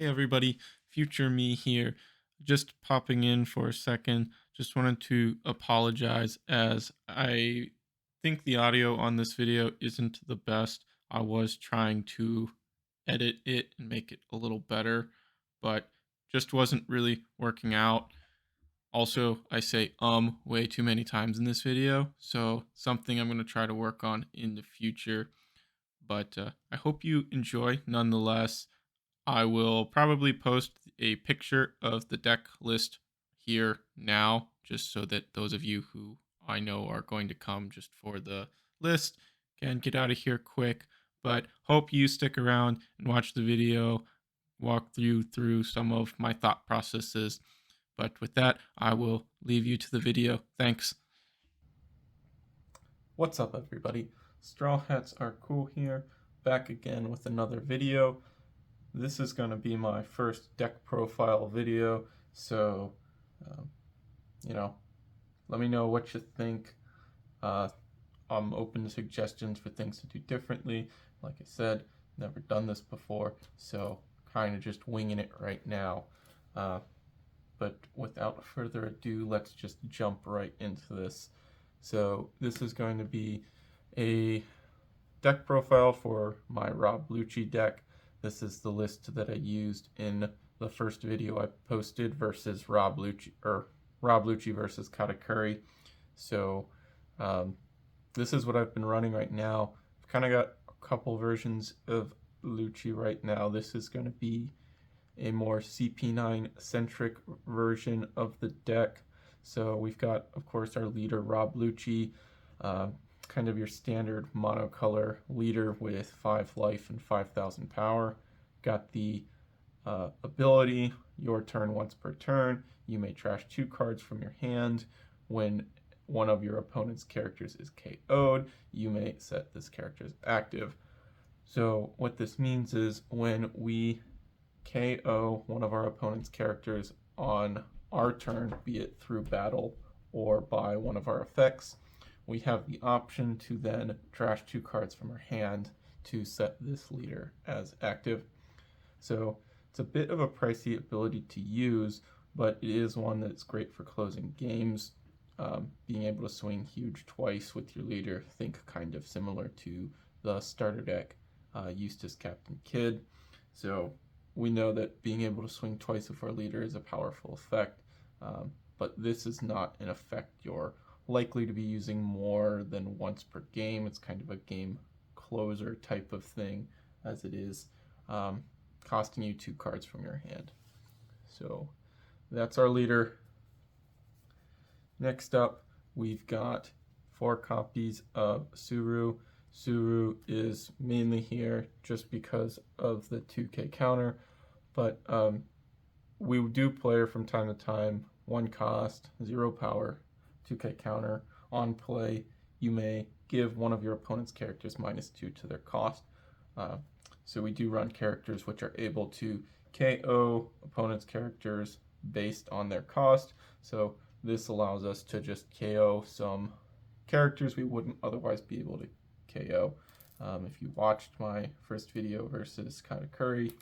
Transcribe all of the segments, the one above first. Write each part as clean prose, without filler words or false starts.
Hey everybody, future me here. Just popping in for a second. Just wanted to apologize as I think the audio on this video isn't the best. I was trying to edit it and make it a little better, but just wasn't really working out. Also, I say way too many times in this video, so something I'm going to try to work on in the future. But I hope you enjoy nonetheless. I will probably post a picture of the deck list here now, just so that those of you who I know are going to come just for the list can get out of here quick. But hope you stick around and watch the video, walk through some of my thought processes. But with that, I will leave you to the video. Thanks. What's up, everybody? Straw Hats Are Cool here, back again with another video. This is going to be my first deck profile video, so, um, let me know what you think. I'm open to suggestions for things to do differently. Like I said, never done this before, so kind of just winging it right now. But without further ado, let's just jump right into this. So this is going to be a deck profile for my Rob Lucci deck. This is the list that I used in the first video I posted versus Rob Lucci versus Katakuri. So this is what I've been running right now. I've kind of got a couple versions of Lucci right now. This is going to be a more CP9 centric version of the deck. So we've got, of course, our leader Rob Lucci, kind of your standard monocolor leader with 5 life and 5,000 power. Got the ability, your turn once per turn, you may trash 2 cards from your hand. When one of your opponent's characters is KO'd, you may set this character as active. So what this means is when we KO one of our opponent's characters on our turn, be it through battle or by one of our effects, we have the option to then trash 2 cards from our hand to set this leader as active. So it's a bit of a pricey ability to use, but it is one that's great for closing games. Being able to swing huge twice with your leader, think kind of similar to the starter deck Eustace Captain Kidd. So we know that being able to swing twice with our leader is a powerful effect, but this is not an effect you're likely to be using more than once per game. It's kind of a game closer type of thing, as it is costing you 2 cards from your hand. So that's our leader. Next up, we've got 4 copies of Suru. Suru is mainly here just because of the 2k counter, but we do play her from time to time. 1 cost, 0 power, 2k counter. On play, you may give one of your opponent's characters -2 to their cost. So we do run characters which are able to KO opponent's characters based on their cost. So this allows us to just KO some characters we wouldn't otherwise be able to KO. If you watched my first video versus Katakuri,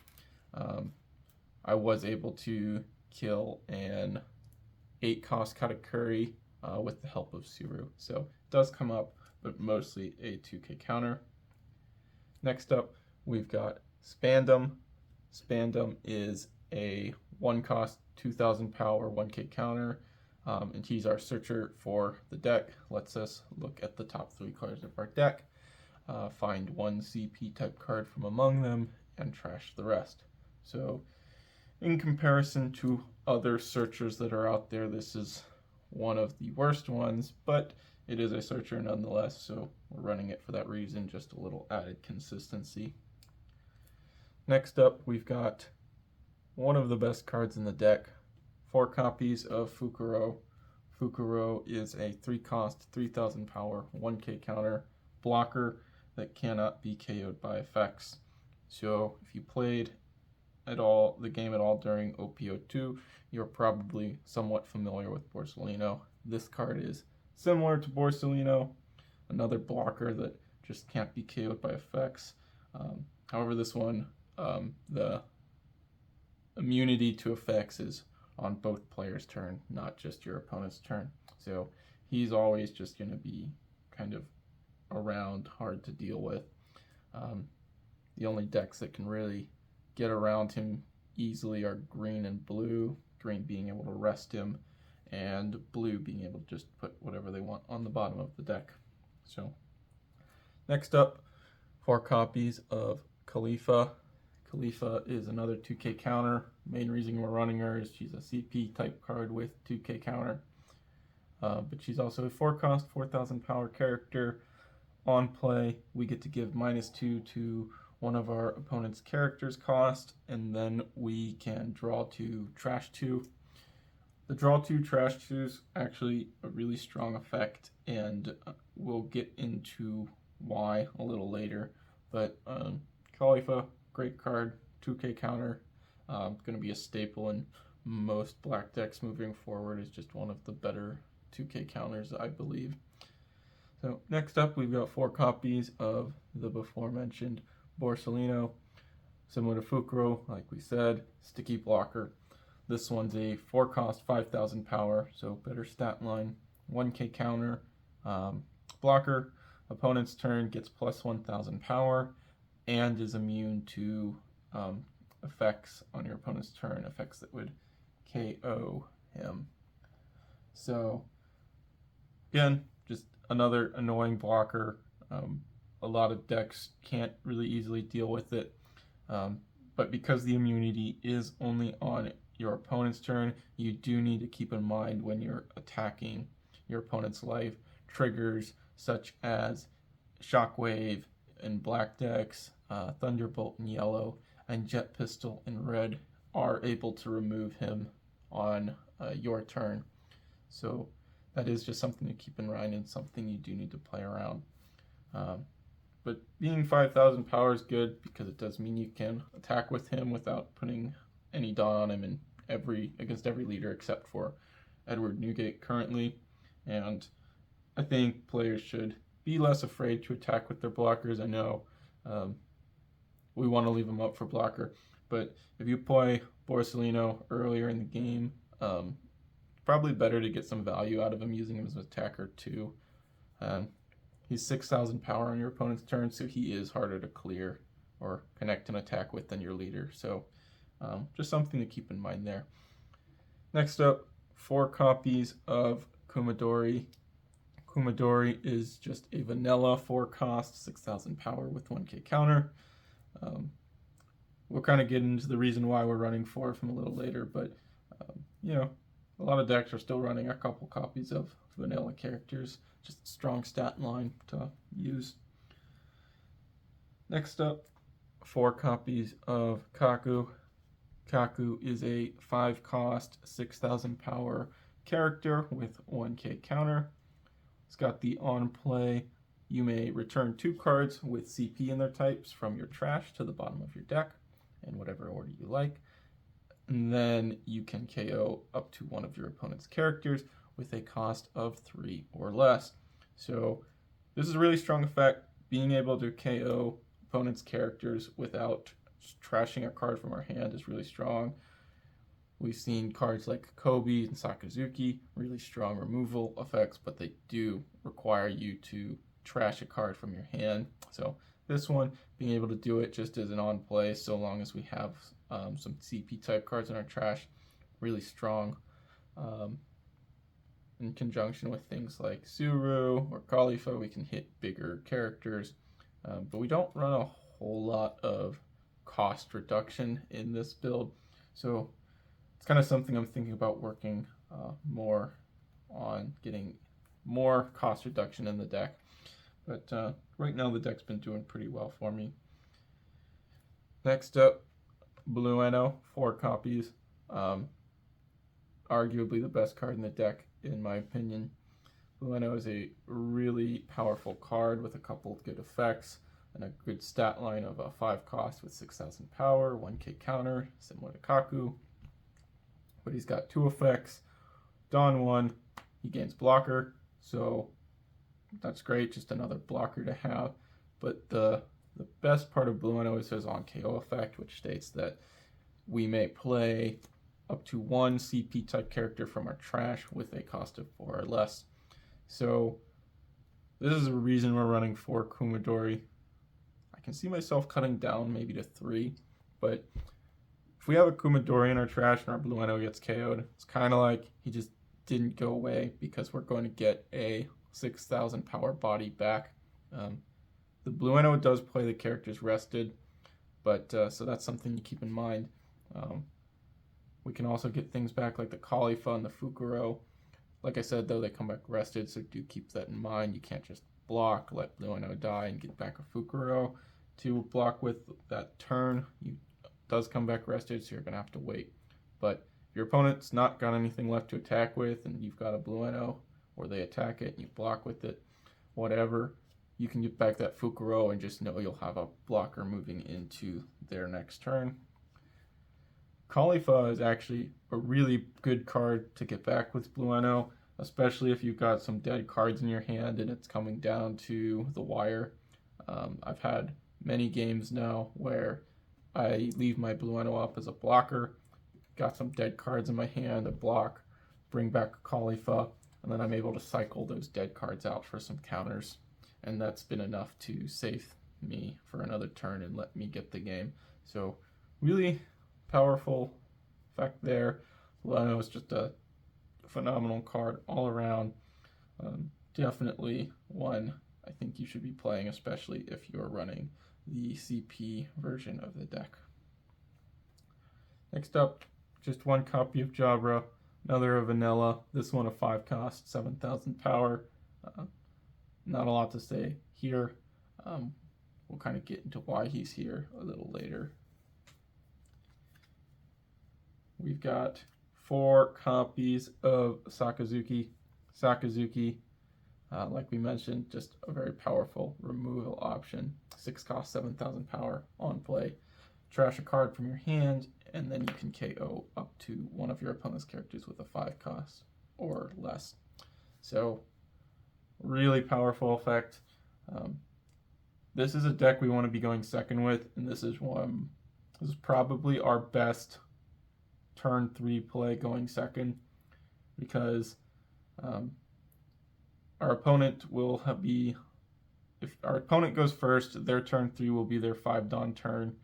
I was able to kill an 8-cost Katakuri with the help of Suru. So it does come up, but mostly a 2k counter. Next up, we've got Spandam. Spandam is a 1-cost, 2,000 power, 1k counter. And he's our searcher for the deck. Lets us look at the top 3 cards of our deck, find 1 CP type card from among them, and trash the rest. So in comparison to other searchers that are out there, this is one of the worst ones, but it is a searcher nonetheless, so we're running it for that reason, just a little added consistency. Next up, we've got one of the best cards in the deck, 4 copies of Fukuro. Fukuro is a 3-cost, 3,000 power, 1k counter blocker that cannot be KO'd by effects. So if you played the game at all during OP02, you're probably somewhat familiar with Borsellino. This card is similar to Borsellino, another blocker that just can't be KO'd by effects. However, this one, the immunity to effects is on both players' turn, not just your opponent's turn. So he's always just going to be kind of around, hard to deal with. The only decks that can really get around him easily are green and blue, green being able to rest him, and blue being able to just put whatever they want on the bottom of the deck. So next up, 4 copies of Khalifa. Khalifa is another 2K counter. Main reason we're running her is she's a CP type card with 2K counter. But she's also a 4-cost, 4,000 power character. On play, we get to give -2 to one of our opponent's character's cost, and then we can draw 2, trash 2. The draw 2, trash 2 is actually a really strong effect, and we'll get into why a little later. But Khalifa, great card, 2K counter, going to be a staple in most black decks moving forward. Is just one of the better 2K counters, I believe. So next up, we've got 4 copies of the before mentioned Borsellino. Similar to Fukro, like we said, sticky blocker. This one's a 4-cost, 5,000 power, so better stat line. 1K counter, blocker. Opponent's turn gets plus 1,000 power and is immune to effects on your opponent's turn, effects that would KO him. So again, just another annoying blocker. A lot of decks can't really easily deal with it, but because the immunity is only on your opponent's turn, you do need to keep in mind when you're attacking your opponent's life, triggers such as Shockwave in black decks, Thunderbolt in yellow, and Jet Pistol in red are able to remove him on your turn. So that is just something to keep in mind and something you do need to play around. But being 5,000 power is good because it does mean you can attack with him without putting any dawn on him in against every leader except for Edward Newgate currently. And I think players should be less afraid to attack with their blockers. I know we want to leave them up for blocker, but if you play Borsellino earlier in the game, probably better to get some value out of him using him as an attacker too. He's 6,000 power on your opponent's turn, so he is harder to clear or connect an attack with than your leader. So just something to keep in mind there. Next up, 4 copies of Kumadori. Kumadori is just a vanilla 4-cost, 6,000 power with 1K counter. We'll kind of get into the reason why we're running 4 from a little later, but a lot of decks are still running a couple copies of vanilla characters. Just a strong stat line to use. Next up, 4 copies of Kaku. Kaku is a 5-cost, 6,000 power character with 1K counter. It's got the on play. You may return 2 cards with CP in their types from your trash to the bottom of your deck in whatever order you like. And then you can KO up to one of your opponent's characters with a cost of 3 or less. So this is a really strong effect. Being able to KO opponent's characters without trashing a card from our hand is really strong. We've seen cards like Kobe and Sakazuki, really strong removal effects, but they do require you to trash a card from your hand. So this one, being able to do it just as an on play, so long as we have some CP type cards in our trash, really strong. In conjunction with things like Suru or Khalifa, we can hit bigger characters, but we don't run a whole lot of cost reduction in this build. So it's kind of something I'm thinking about working more on, getting more cost reduction in the deck. But right now the deck's been doing pretty well for me. Next up, Blue Eno, 4 copies. Arguably the best card in the deck, in my opinion. Blue Eno is a really powerful card with a couple of good effects and a good stat line of a 5-cost with 6,000 power, 1K counter, similar to Kaku. But he's got 2 effects. Dawn 1, he gains blocker, so that's great, just another blocker to have. But the best part of Blue Eno is his on KO effect, which states that we may play up to one CP type character from our trash with a cost of 4 or less. So this is the reason we're running 4 Kumadori. I can see myself cutting down maybe to 3, but if we have a Kumadori in our trash and our Blueno gets KO'd, it's kind of like he just didn't go away, because we're going to get a 6,000 power body back. The Blueno does play the characters rested, but so that's something to keep in mind. We can also get things back like the Khalifa and the Fukuro. Like I said, though, they come back rested, so do keep that in mind. You can't just block, let Blueno die, and get back a Fukuro to block with that turn. It does come back rested, so you're going to have to wait. But if your opponent's not got anything left to attack with, and you've got a Blueno, or they attack it and you block with it, whatever, you can get back that Fukuro and just know you'll have a blocker moving into their next turn. Khalifa is actually a really good card to get back with Blueno, especially if you've got some dead cards in your hand and it's coming down to the wire. I've had many games now where I leave my Blueno up as a blocker, got some dead cards in my hand, a block, bring back a Khalifa, and then I'm able to cycle those dead cards out for some counters. And that's been enough to save me for another turn and let me get the game. So really powerful effect there. Blueno is just a phenomenal card all around. Definitely one I think you should be playing, especially if you're running the CP version of the deck. Next up, just one copy of Jabra, another a vanilla. This one a 5 cost, 7,000 power. Not a lot to say here. We'll kind of get into why he's here a little later. We've got 4 copies of Sakazuki. Sakazuki, like we mentioned, just a very powerful removal option. 6 cost, 7,000 power on play. Trash a card from your hand, and then you can KO up to one of your opponent's characters with a 5 cost or less. So, really powerful effect. This is a deck we want to be going second with, and this is probably our best turn 3 play going second, because our opponent will if our opponent goes first, their turn 3 will be their 5 Dawn turn.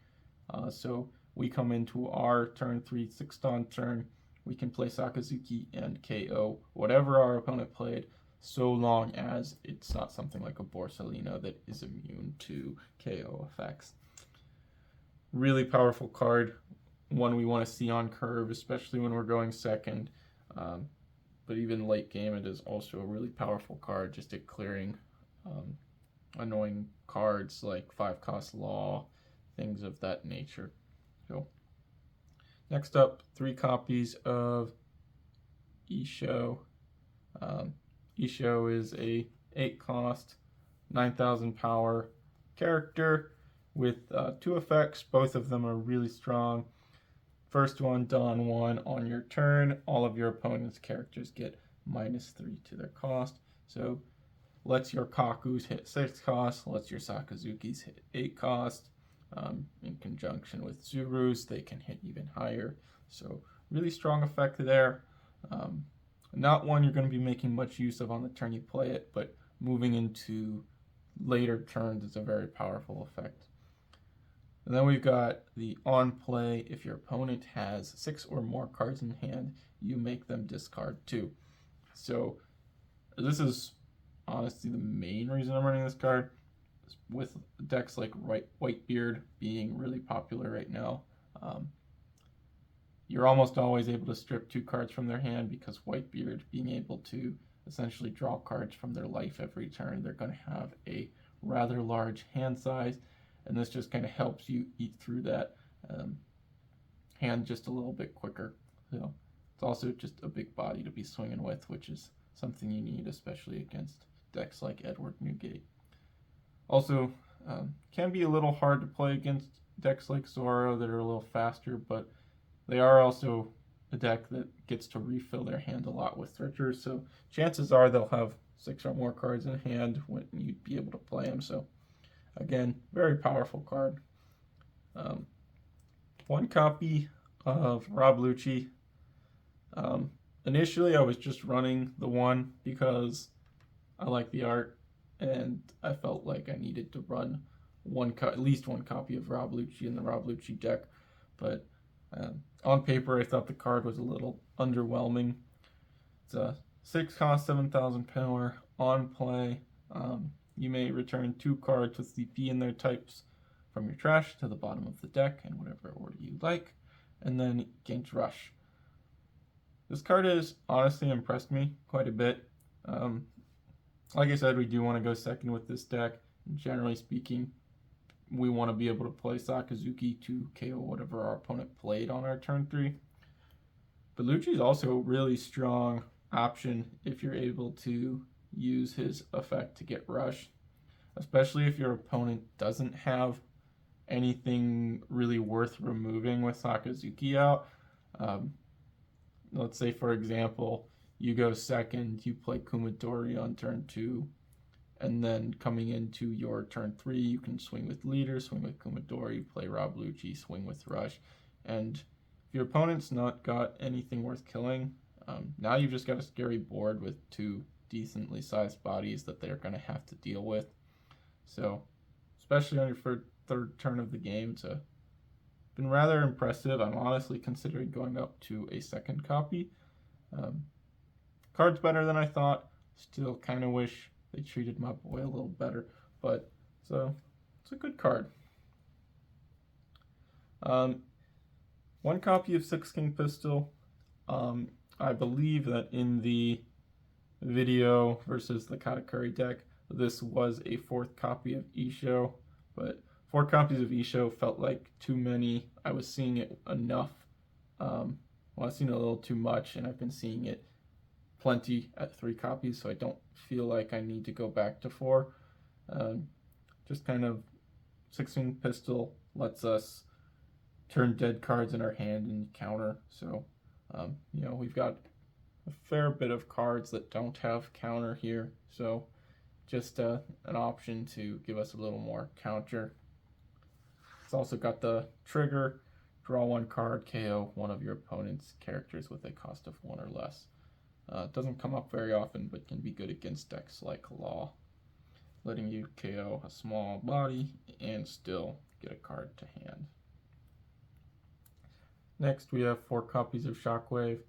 So we come into our turn 3, 6 Dawn turn, we can play Sakazuki and KO whatever our opponent played, so long as it's not something like a Borsalino that is immune to KO effects. Really powerful card, one we want to see on curve, especially when we're going second. But even late game, it is also a really powerful card, just at clearing annoying cards like 5 cost Law, things of that nature. So next up, 3 copies of Isho. Isho is a 8 cost, 9,000 power character with 2 effects. Both of them are really strong. First one, Dawn 1 on your turn. All of your opponent's characters get -3 to their cost. So lets your Kakus hit 6 cost, lets your Sakazukis hit 8 cost. In conjunction with Zurus, they can hit even higher. So really strong effect there. Not one you're going to be making much use of on the turn you play it, but moving into later turns is a very powerful effect. And then we've got the on play. If your opponent has 6 or more cards in hand, you make them discard 2. So this is honestly the main reason I'm running this card, with decks like Whitebeard being really popular right now. You're almost always able to strip 2 cards from their hand, because Whitebeard being able to essentially draw cards from their life every turn, they're going to have a rather large hand size, and this just kind of helps you eat through that hand just a little bit quicker. So it's also just a big body to be swinging with, which is something you need, especially against decks like Edward Newgate. Also, can be a little hard to play against decks like Zoro that are a little faster, but they are also a deck that gets to refill their hand a lot with searchers, so chances are they'll have 6 or more cards in hand when you'd be able to play them. So again, very powerful card. 1 copy of Rob Lucci. Initially, I was just running the one because I like the art, and I felt like I needed to run at least one copy of Rob Lucci in the Rob Lucci deck. But on paper, I thought the card was a little underwhelming. It's a 6 cost, 7,000 power. On play, you may return 2 cards with CP in their types from your trash to the bottom of the deck in whatever order you like, and then gains Rush. This card has honestly impressed me quite a bit. Like I said, we do want to go second with this deck. Generally speaking, we want to be able to play Sakazuki to KO whatever our opponent played on our turn 3. But Lucci is also a really strong option if you're able to use his effect to get Rush, especially if your opponent doesn't have anything really worth removing with Sakazuki out. Let's say, for example, you go second, you play Kumadori on turn 2, and then coming into your turn 3, you can swing with Leader, swing with Kumadori, play Rob Lucci, swing with Rush. And if your opponent's not got anything worth killing, now you've just got a scary board with 2 decently sized bodies that they're going to have to deal with. So, especially on your third turn of the game, it's been rather impressive. I'm honestly considering going up to a second copy. Card's better than I thought. Still kind of wish they treated my boy a little better, but it's a good card. 1 copy of 6 King Pistol. I believe that in the video versus the Katakuri deck, this was a 4th copy of Isho, but 4 copies of Isho felt like too many. I was seeing it enough. I've seen it a little too much, and I've been seeing it plenty at 3 copies, so I don't feel like I need to go back to 4. Just kind of 6 King Pistol lets us turn dead cards in our hand and counter. So, we've got a fair bit of cards that don't have counter here. So, just an option to give us a little more counter. It's also got the trigger, draw 1 card, KO one of your opponent's characters with a cost of 1 or less. It doesn't come up very often, but can be good against decks like Law, letting you KO a small body and still get a card to hand. Next, we have 4 copies of Shockwave.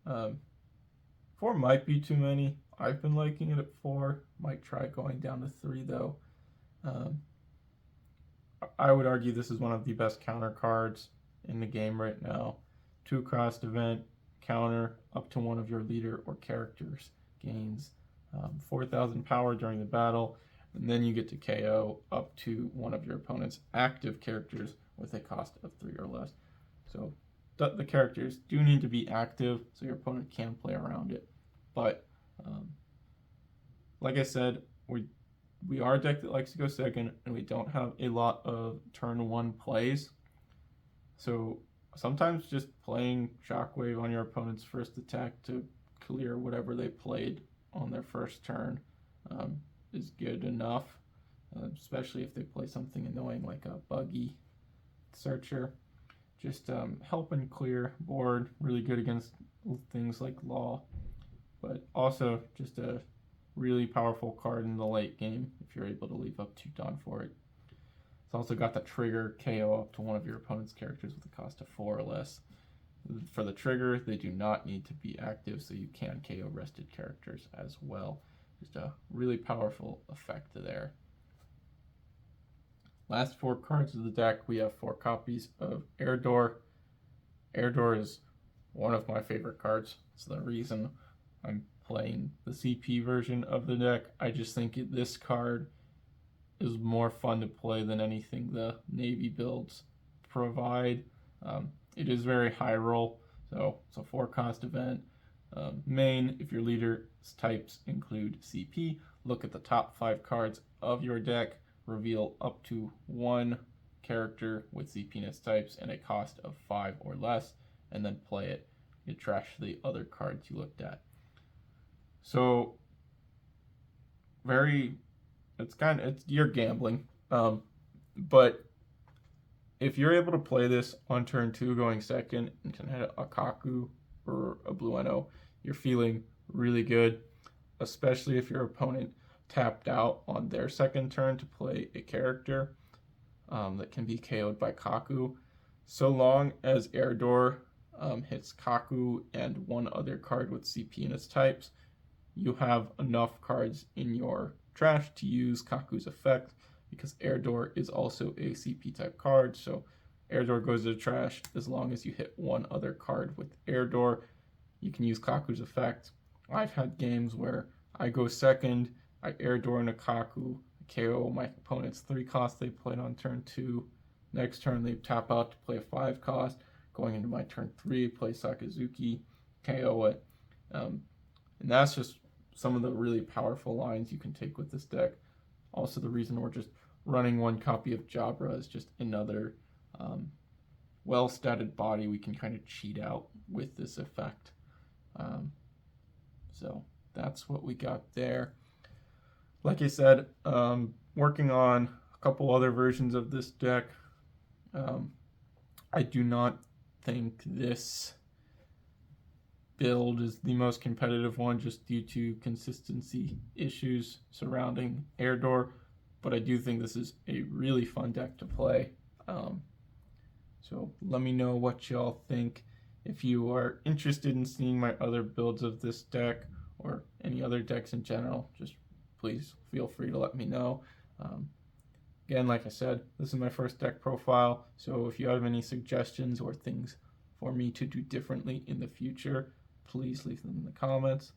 4 might be too many. I've been liking it at 4. Might try going down to 3, though. I would argue this is one of the best counter cards in the game right now. 2 cost event, counter up to one of your leader or characters gains 4,000 power during the battle, and then you get to KO up to one of your opponent's active characters with a cost of 3 or less. So the characters do need to be active so your opponent can play around it. But like I said, we are a deck that likes to go second, and we don't have a lot of turn 1 plays. So sometimes just playing Shockwave on your opponent's first attack to clear whatever they played on their first turn is good enough, especially if they play something annoying like a buggy searcher. Just helping clear board, really good against things like Law, but also just a really powerful card in the late game if you're able to leave up 2 Dawn for it. It's also got the trigger, KO up to one of your opponent's characters with a cost of 4 or less. For the trigger, they do not need to be active, so you can KO rested characters as well. Just a really powerful effect there. Last 4 cards of the deck, we have 4 copies of Air Door. Air Door is one of my favorite cards. It's the reason I'm playing the CP version of the deck. I just think this card is more fun to play than anything the Navy builds provide. It is very high roll, so it's a 4 cost event. Main, if your leader's types include CP, look at the top 5 cards of your deck, reveal up to 1 character with CP in its types and a cost of 5 or less, and then play it. You trash the other cards you looked at. So you're gambling, but if you're able to play this on turn 2 going second and can hit a Kaku or a Blue Eno, you're feeling really good, especially if your opponent tapped out on their second turn to play a character that can be KO'd by Kaku. So long as Air Door hits Kaku and one other card with CP in its types, you have enough cards in your trash to use Kaku's effect, because Air Door is also a CP type card, so Air Door goes to the trash as long as you hit one other card with Air Door. You can use Kaku's effect. I've had games where I go second, I Air Door into Kaku, KO my opponent's 3 cost they played on turn 2. Next turn they tap out to play a 5 cost. Going into my turn 3, play Sakazuki, KO it. And that's just some of the really powerful lines you can take with this deck. Also, the reason we're just running one copy of Jabra is just another well-statted body we can kind of cheat out with this effect. So that's what we got there. Like I said, working on a couple other versions of this deck. I do not think this build is the most competitive one just due to consistency issues surrounding Air Door, but I do think this is a really fun deck to play. So let me know what y'all think. If you are interested in seeing my other builds of this deck or any other decks in general, just please feel free to let me know. Again, like I said, this is my first deck profile, so if you have any suggestions or things for me to do differently in the future, please leave them in the comments.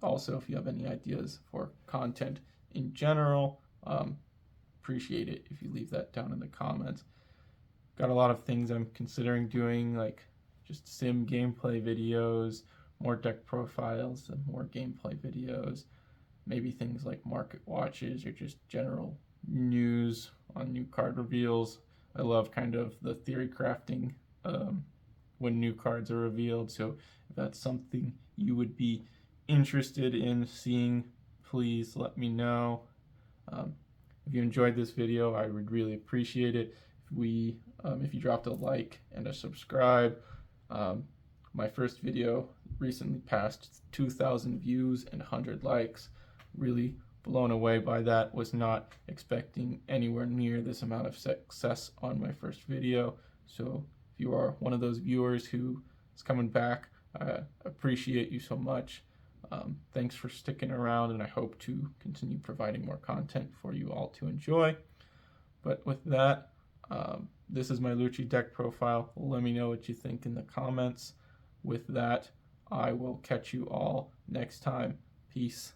Also, if you have any ideas for content in general, appreciate it if you leave that down in the comments. Got a lot of things I'm considering doing, like just sim gameplay videos, more deck profiles, and more gameplay videos. Maybe things like market watches or just general news on new card reveals. I love kind of the theory crafting when new cards are revealed, so if that's something you would be interested in seeing, please let me know. If you enjoyed this video, I would really appreciate it if you dropped a like and a subscribe. My first video recently passed 2,000 views and 100 likes. Really blown away by that. Was not expecting anywhere near this amount of success on my first video. So if you are one of those viewers who is coming back, I appreciate you so much. Thanks for sticking around, and I hope to continue providing more content for you all to enjoy. But with that, this is my Lucci deck profile. Let me know what you think in the comments. With that, I will catch you all next time. Peace.